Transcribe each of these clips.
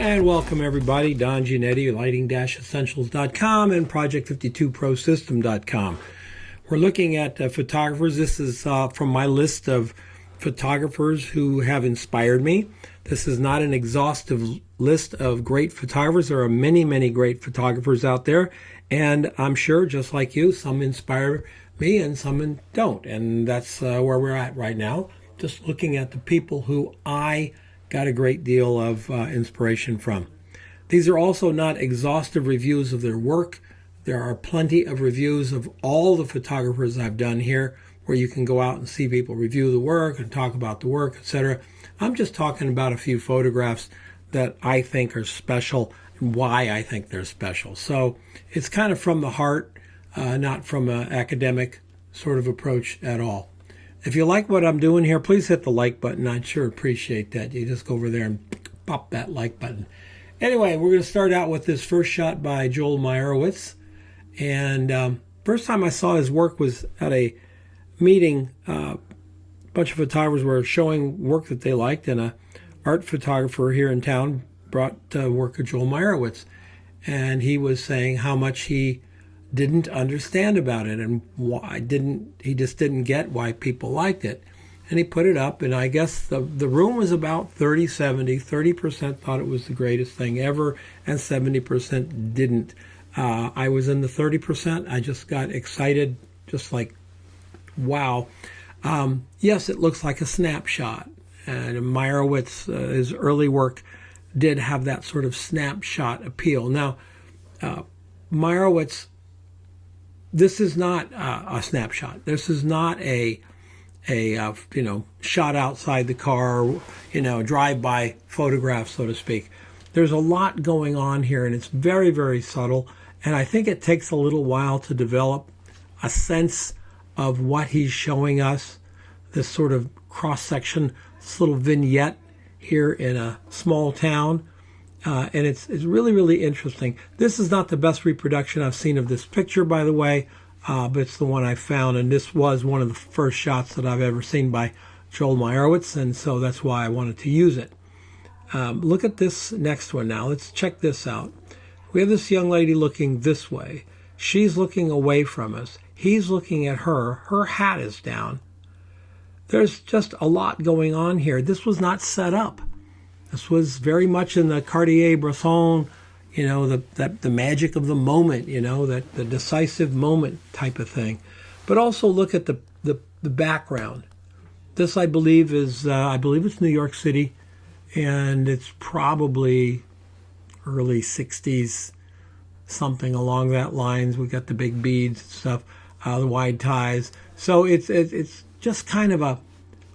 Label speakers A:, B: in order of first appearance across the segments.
A: And welcome everybody, Don Giannetti, lighting-essentials.com and project52prosystem.com. We're looking at photographers. This is from my list of photographers who have inspired me. This is not an exhaustive list of great photographers. There are many, many great photographers out there. And I'm sure, just like you, some inspire me and some don't. And that's where we're at right now. Just looking at the people who I got a great deal of inspiration from. These are also not exhaustive reviews of their work. There are plenty of reviews of all the photographers I've done here, where you can go out and see people review the work and talk about the work, etc. I'm just talking about a few photographs that I think are special and why I think they're special. So it's kind of from the heart, not from an academic sort of approach at all. If you like what I'm doing here, please hit the like button. I'd sure appreciate that. You just go over there and pop that like button. Anyway, we're going to start out with this first shot by Joel Meyerowitz. And first time I saw his work was at a meeting. A bunch of photographers were showing work that they liked, and an art photographer here in town brought work of Joel Meyerowitz. And he was saying how much he didn't understand about it and why he just didn't get why people liked it. And he put it up, and I guess the room was about 30-70. 30% thought it was the greatest thing ever, and 70% didn't. I was in the 30%. I just got excited, just like, wow. Yes, it looks like a snapshot. And Meyerowitz, his early work did have that sort of snapshot appeal. Now, Meyerowitz, this is not a snapshot. This is not a shot outside the car, drive-by photograph, so to speak. There's a lot going on here, and it's very, very subtle. And I think it takes a little while to develop a sense of what he's showing us, this sort of cross-section, this little vignette here in a small town. And it's really, really interesting. This is not the best reproduction I've seen of this picture, by the way, but it's the one I found. And this was one of the first shots that I've ever seen by Joel Meyerowitz, and so that's why I wanted to use it. Look at this next one now. Let's check this out. We have this young lady looking this way. She's looking away from us. He's looking at her. Her hat is down. There's just a lot going on here. This was not set up. This was very much in the Cartier-Bresson, the magic of the moment, that the decisive moment type of thing. But also look at the background. This, I believe, it's New York City, and it's probably early 60s, something along that lines. We got the big beads and stuff, the wide ties. So it's just kind of a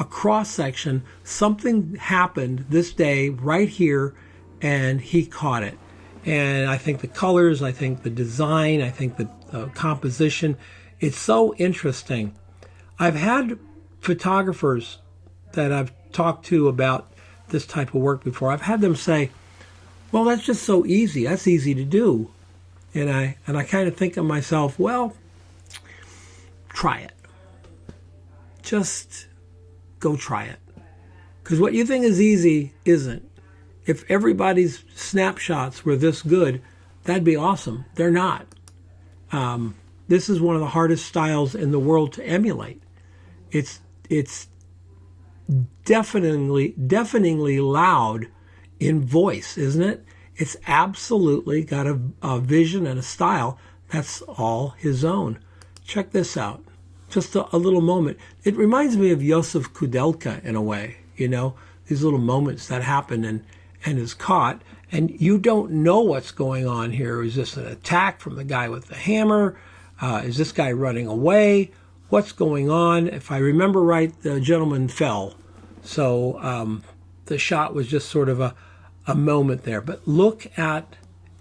A: cross-section. Something happened this day right here, and he caught it. And I think the colors, I think the design, I think the composition, it's so interesting. I've had photographers that I've talked to about this type of work before. I've had them say, well, that's just so easy. That's easy to do. And I kind of think to myself, well, try it. Just go try it. Because what you think is easy isn't. If everybody's snapshots were this good, that'd be awesome. They're not. This is one of the hardest styles in the world to emulate. It's deafeningly loud in voice, isn't it? It's absolutely got a vision and a style that's all his own. Check this out. Just a little moment. It reminds me of Josef Kudelka in a way, these little moments that happen and is caught, and you don't know what's going on here. Is this an attack from the guy with the hammer? Is this guy running away? What's going on? If I remember right, the gentleman fell. So the shot was just sort of a moment there. But look at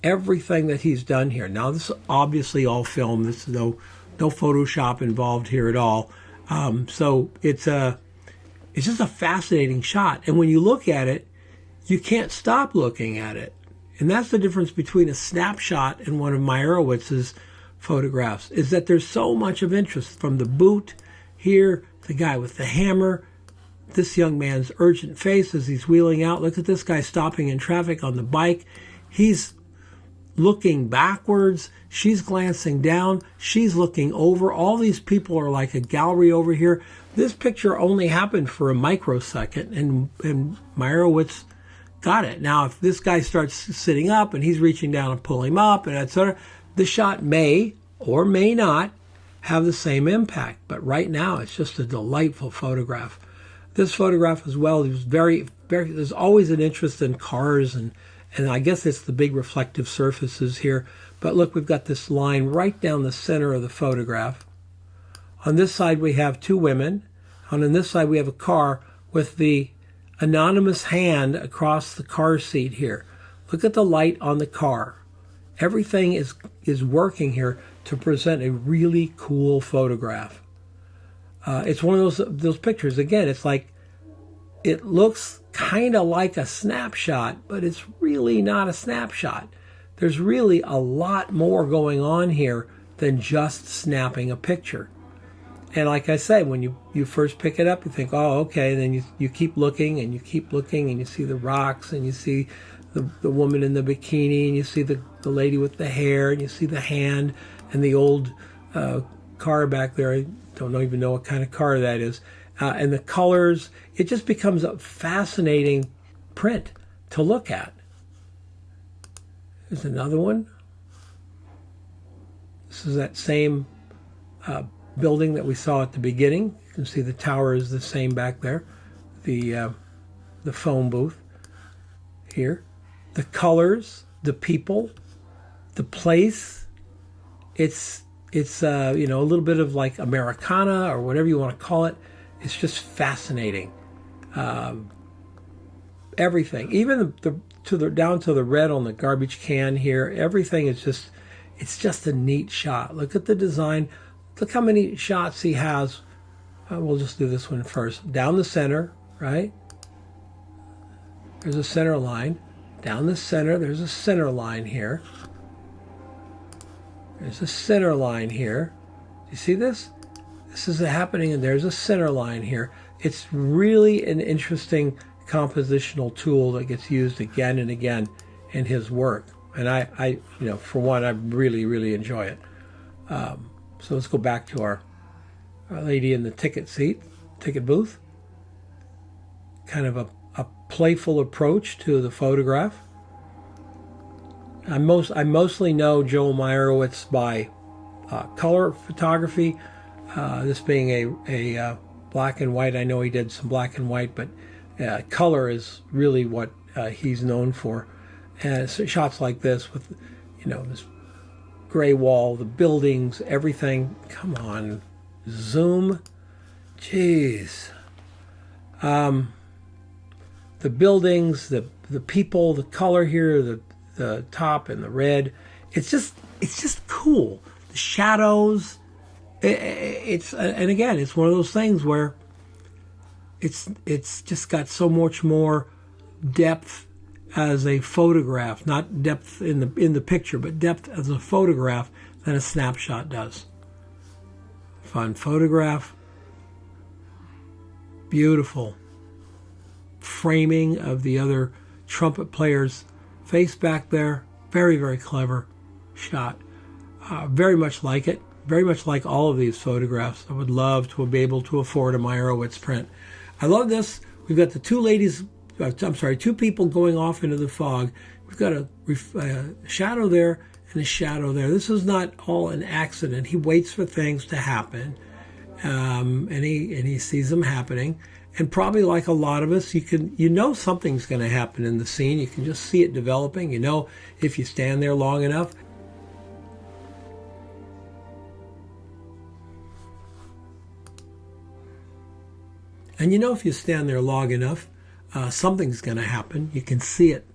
A: everything that he's done here. Now, this is obviously all film. This is no Photoshop involved here at all. So it's just a fascinating shot. And when you look at it, you can't stop looking at it. And that's the difference between a snapshot and one of Meyerowitz's photographs, is that there's so much of interest, from the boot here, the guy with the hammer, this young man's urgent face as he's wheeling out. Look at this guy stopping in traffic on the bike. He's looking backwards. She's glancing down. She's looking over. All these people are like a gallery over here. This picture only happened for a microsecond, and Meyerowitz got it. Now, if this guy starts sitting up and he's reaching down and pulling him up, and etc., the shot may or may not have the same impact. But right now, it's just a delightful photograph. This photograph as well, there's there's always an interest in cars, and I guess it's the big reflective surfaces here. But look, we've got this line right down the center of the photograph. On this side, we have two women. And on this side, we have a car with the anonymous hand across the car seat here. Look at the light on the car. Everything is working here to present a really cool photograph. It's one of those pictures. Again, it's like, it looks kind of like a snapshot, but it's really not a snapshot. There's really a lot more going on here than just snapping a picture. And like I say, when you first pick it up, you think, oh, okay. Then you keep looking and you keep looking, and you see the rocks, and you see the woman in the bikini, and you see the lady with the hair, and you see the hand and the old car back there. I don't even know what kind of car that is. And the colors, it just becomes a fascinating print to look at. There's another one. This is that same building that we saw at the beginning. You can see the tower is the same back there. The phone booth here. The colors, the people, the place. It's a little bit of like Americana or whatever you want to call it. It's just fascinating. Everything, even down to the red on the garbage can here. Everything is it's just a neat shot. Look at the design. Look how many shots he has. We'll just do this one first. Down the center, right? There's a center line. Down the center, there's a center line here. There's a center line here. Do you see this? This is happening, and there's a center line here. It's really an interesting compositional tool that gets used again and again in his work. And I for one, I really, really enjoy it. So let's go back to our lady in the ticket booth. Kind of a playful approach to the photograph. I mostly know Joe Meyerowitz by color photography. This being a black and white. I know he did some black and white, but color is really what he's known for. And so shots like this with, this gray wall, the buildings, everything. Come on, zoom. Jeez. The buildings, the people, the color here, the top and the red. It's just cool. The shadows. And again, it's one of those things where it's just got so much more depth as a photograph, not depth in the picture, but depth as a photograph than a snapshot does. Fun photograph. Beautiful framing of the other trumpet player's face back there. Very, very clever shot. Very much like it. Very much like all of these photographs. I would love to be able to afford a Meyerowitz print. I love this. We've got the two people going off into the fog. We've got a shadow there and a shadow there. This is not all an accident. He waits for things to happen, and he sees them happening. And probably like a lot of us, you know something's going to happen in the scene. You can just see it developing. If you stand there long enough. And if you stand there long enough, something's going to happen. You can see it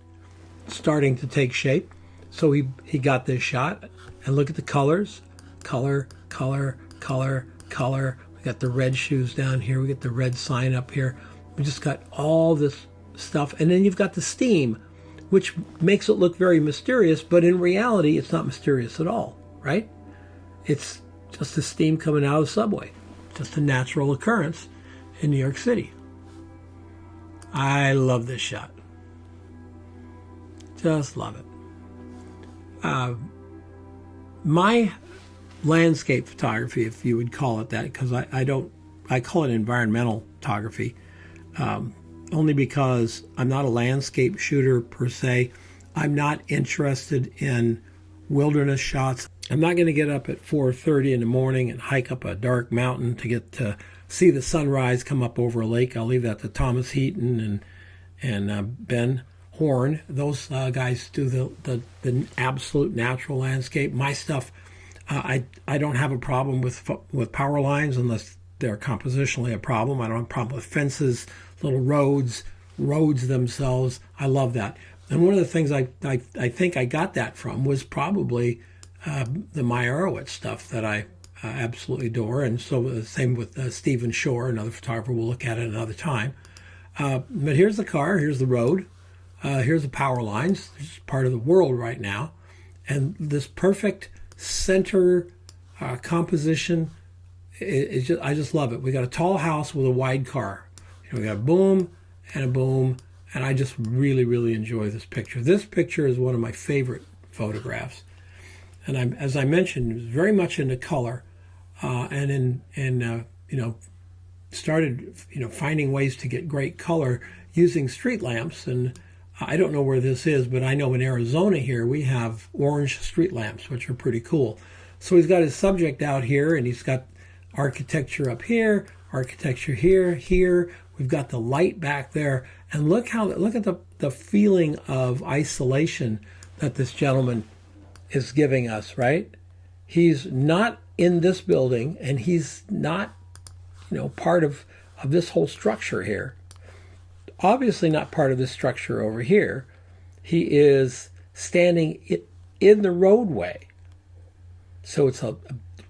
A: starting to take shape. So he got this shot. And look at the colors. Color, color, color, color. We got the red shoes down here. We got the red sign up here. We just got all this stuff. And then you've got the steam, which makes it look very mysterious. But in reality, it's not mysterious at all, right? It's just the steam coming out of the subway. Just a natural occurrence in New York City. I love this shot. Just love it. My landscape photography, if you would call it that, because I call it environmental photography, only because I'm not a landscape shooter per se. I'm not interested in wilderness shots. I'm not going to get up at 4:30 in the morning and hike up a dark mountain to get to see the sunrise come up over a lake. I'll leave that to Thomas Heaton and Ben Horn. Those guys do the absolute natural landscape. My stuff, I don't have a problem with power lines unless they're compositionally a problem. I don't have a problem with fences, little roads themselves. I love that. And one of the things I think I got that from was probably the Meyerowitz stuff that I absolutely adore. And so the same with Stephen Shore, another photographer. We'll look at it another time. But here's the car, here's the road, here's the power lines. It's part of the world right now. And this perfect center composition, I just love it. We got a tall house with a wide car. We got a boom, and I just really, really enjoy this picture. This picture is one of my favorite photographs. And as I mentioned, was very much into color, and started finding ways to get great color using street lamps. And I don't know where this is, but I know in Arizona here we have orange street lamps, which are pretty cool. So he's got his subject out here, and he's got architecture up here, architecture here. We've got the light back there, and look at the feeling of isolation that this gentleman is giving us, right? He's not in this building, and he's not, part of this whole structure here. Obviously not part of this structure over here. He is standing in the roadway. So it's a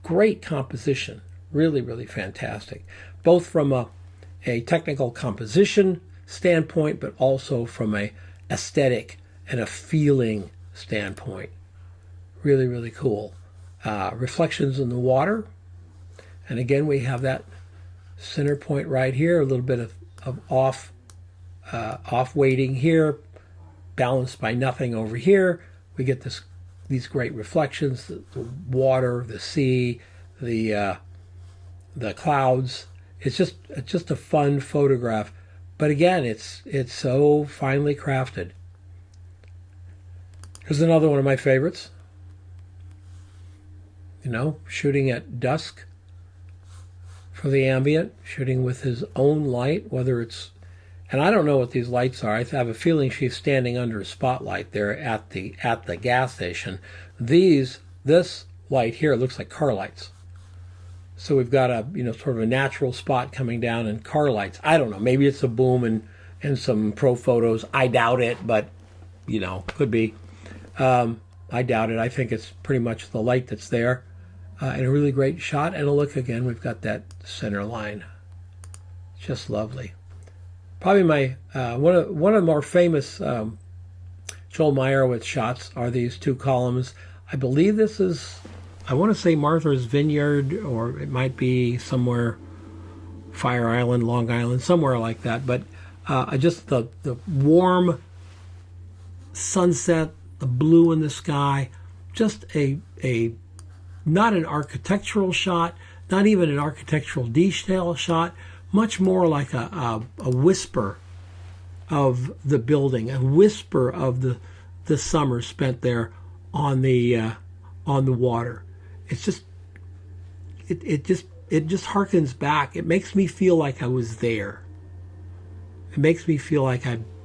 A: great composition, really, really fantastic, both from a technical composition standpoint, but also from a aesthetic and a feeling standpoint. Really, really cool. Reflections in the water. And again, we have that center point right here, a little bit of off weighting here, balanced by nothing over here. We get these great reflections, the water, the sea, the clouds. It's just a fun photograph. But again, it's so finely crafted. Here's another one of my favorites. Shooting at dusk for the ambient, shooting with his own light, whether it's, and I don't know what these lights are. I have a feeling she's standing under a spotlight there at the gas station. This light here looks like car lights. So we've got a sort of a natural spot coming down and car lights. I don't know. Maybe it's a boom and some pro photos. I doubt it, but could be. I doubt it. I think it's pretty much the light that's there, and a really great shot. And a look again. We've got that center line. Just lovely. Probably my one of the more famous Joel Meyerowitz shots are these two columns. I believe this is, I want to say Martha's Vineyard, or it might be somewhere, Fire Island, Long Island, somewhere like that. But just the warm sunset, the blue in the sky, just a not an architectural shot, not even an architectural detail shot, much more like a whisper of the building, a whisper of the summer spent there on the water. It's just it just harkens back. It makes me feel like I was there. It makes me feel like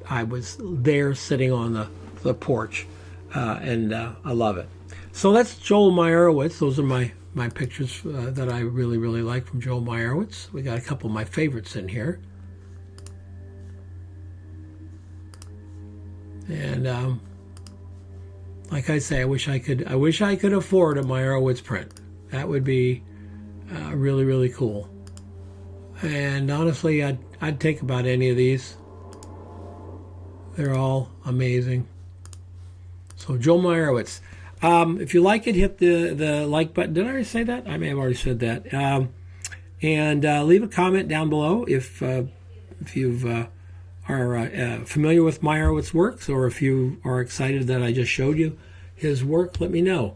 A: I was there sitting on the porch, and I love it. So that's Joel Meyerowitz. Those are my pictures that I really, really like from Joel Meyerowitz. We got a couple of my favorites in here. And like I say, I wish I could afford a Meyerowitz print. That would be really, really cool. And honestly, I'd take about any of these. They're all amazing. So Joel Meyerowitz. If you like it, hit the like button. Did I already say that? I may have already said that. And leave a comment down below if you've familiar with Meyerowitz's works, or if you are excited that I just showed you his work, let me know.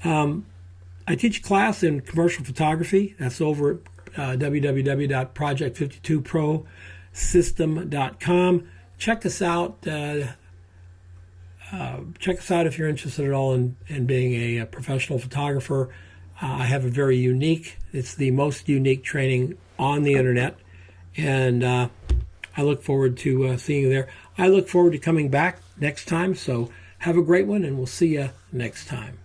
A: I teach a class in commercial photography. That's over at www.project52prosystem.com. Check us out. Check us out if you're interested at all in being a professional photographer. I have a very unique, it's the most unique training on the internet, and I look forward to seeing you there. I look forward to coming back next time, so have a great one, and we'll see you next time.